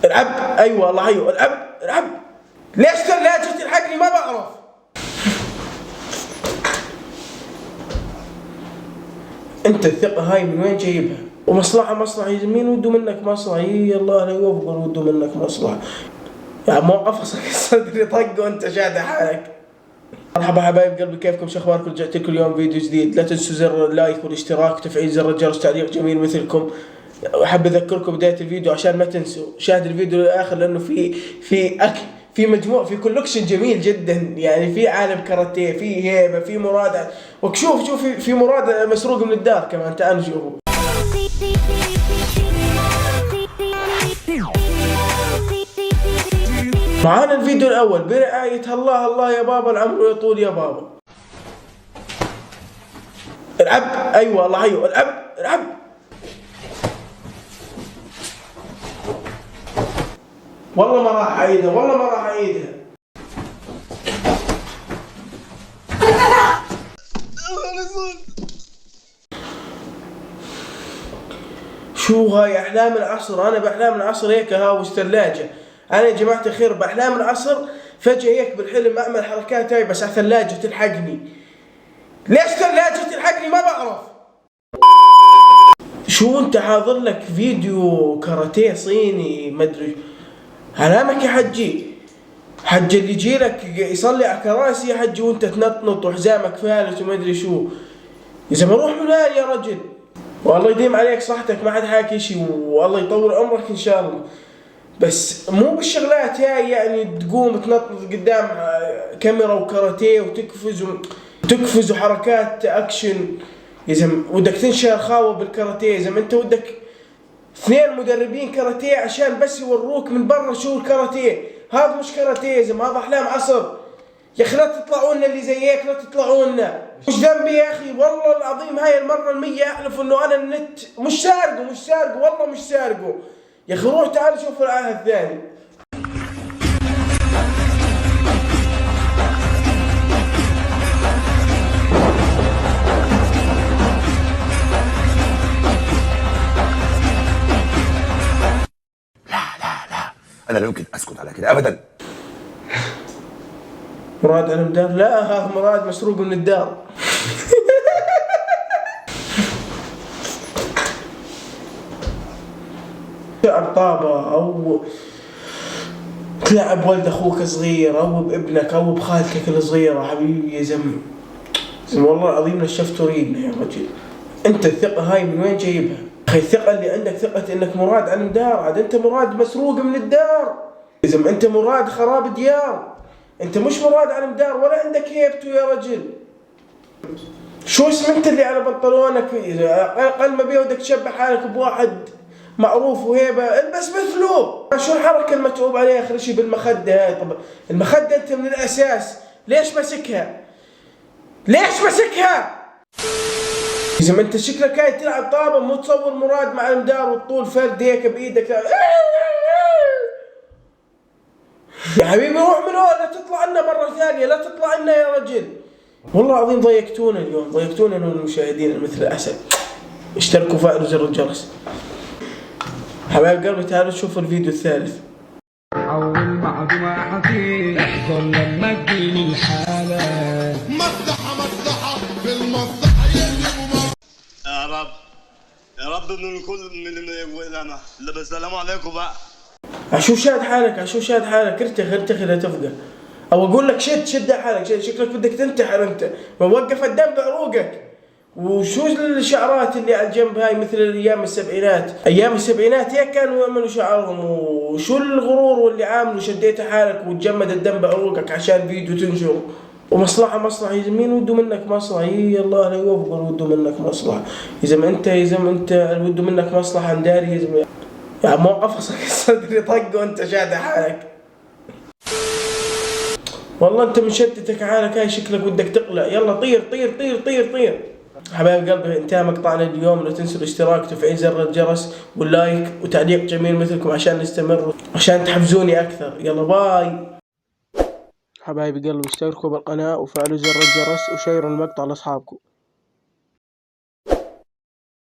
العب. ايوه الله ايوه العب العب. ليش ثلاجة تلحقني ما بعرف. انت الثقة هاي من وين جايبها؟ ومصلحة مين وده منك مصلحة؟ الله لا يوفقر وده منك مصلحة. يعني مو قفصك الصدري طق وانت شاد حالك. مرحبا حبايب قلبي، كيفكم؟ شو اخباركم؟ رجعت لكم اليوم فيديو جديد. لا تنسوا زر اللايك والاشتراك وتفعيل زر الجرس، تعليق جميل مثلكم. احب اذكركم بداية الفيديو عشان ما تنسوا شاهدوا الفيديو للاخر، لانه في مجموع، في كولكشن جميل جدا. يعني في عالم كاراتيه، في هيبه، في مراد. وشوف في مراد مسروق من الدار كمان. تعالوا شوفوا معانا الفيديو الاول برعاية الله يا بابا، العمر يطول يا بابا. العب. ايوه الله ايوه العب العب. والله ما راح اعيدها، والله ما راح اعيدها. شو هاي احلام العصر؟ انا باحلام العصر هيك هاوش ثلاجة. انا يا جماعة الخير باحلام العصر فجأة هيك بالحلم اعمل حركات هاي بس على ثلاجة تلحقني. ليش ثلاجة تلحقني ما بعرف. شو انت حاضر لك فيديو كاراتيه صيني مدري علامك يا حجي؟ حج اللي يجي لك يصلي على كراسي يا حجي وانت تنطنط وحزامك فالت ومدري شو. يا زلمه روح من هنا يا رجل. والله يديم عليك صحتك، ما حد حاكي شيء، والله يطول عمرك ان شاء الله. بس مو بالشغلات هاي، يعني تقوم تنطنط قدام كاميرا وكاراتيه وتقفز وحركات اكشن. يا زلمه ودك تنشر خاوه بالكاراتيه. يا زلمه انت ودك اثنين مدربين كاراتيه عشان بس يوروك من برا شو الكاراتيه. هذا مش كاراتيه يا زلمه، هذا احلام عصر. يا اخي لا تطلعوا لنا اللي زي هيك، لا تطلعوا لنا. مش ذنبي يا اخي، والله العظيم هاي المره المية احلف انه انا النت مش سارقه والله مش سارقه. يا اخي روح تعال شوف العاهه الثاني. أنا لا يمكن أسكت على كده أبدا. مراد على الدار؟ لا هذا مراد مسروق من الدار. تلعب طابة أو تلعب ولد أخوك صغير أو بابنك أو بخالتك الصغيرة حبيبي يا زلمة. والله العظيم نشفت ريدنا يا رجل. أنت الثقة هاي من وين جايبها؟ أخي الثقة اللي عندك ثقة إنك مراد عن الدار، عاد أنت مراد مسروق من الدار. يا زلمة أنت مراد خراب ديار، أنت مش مراد عن الدار ولا عندك هيبته يا رجل. شو اسم أنت اللي على بنطلونك؟ أقل ما بيه ودك تشبه حالك بواحد معروف وهيبة، البس مثله. شو الحركة المتعوب عليها آخر شيء بالمخدة هاي؟ طب المخدة أنت من الأساس ليش ماسكها؟ ليش ماسكها؟ يا زلمة أنت شكلك هاي تلعب طابة، مو تصور مراد مع المدار والطول فرد هيك بإيدك. يا حبيبي روح من هون، لا تطلع لنا مرة ثانية، لا تطلع لنا يا رجل. والله العظيم ضيقتونا اليوم، ضيقتونا المشاهدين مثل الأسد. اشتركوا وفعلوا زر الجرس. حبايب قلبي تعالوا شوفوا الفيديو الثالث. حول بعد ما حكيت احضر لما تجيني الحالة. مصلحة بالمصلحة يا رب يا رب من الكل من السلام عليكم بقى. عشو شاد حالك ارتخي لا تفقع. او اقول لك شد حالك، شكلك بدك تنتحر انت. ووقف الدم بعروقك. وشو الشعرات اللي على الجنب هاي مثل ايام السبعينات هيك كانوا يعملوا شعرهم. وشو الغرور واللي عامله شديت حالك وتجمد الدم بعروقك عشان فيديو تنشره. ومصلحة يا زلمة، مين وده منك مصلحة؟ الله لا يوفقر وده منك مصلحة. يا زلمة انت وده منك مصلحة نداري يا زلمة. يعني مو قفصك الصدري طق وانت شاد حالك. والله انت مشتتك حالك هاي، شكلك بدك تقلع. يلا طير. حبايب قلبي انتهى مقطعنا اليوم. لا تنسوا الاشتراك وتفعيل زر الجرس واللايك وتعليق جميل مثلكم عشان نستمر، عشان تحفزوني اكثر. يلا باي حبايب قلبي، اشتركوا بالقناة وفعلوا زر الجرس وشيروا المقطع لاصحابكم.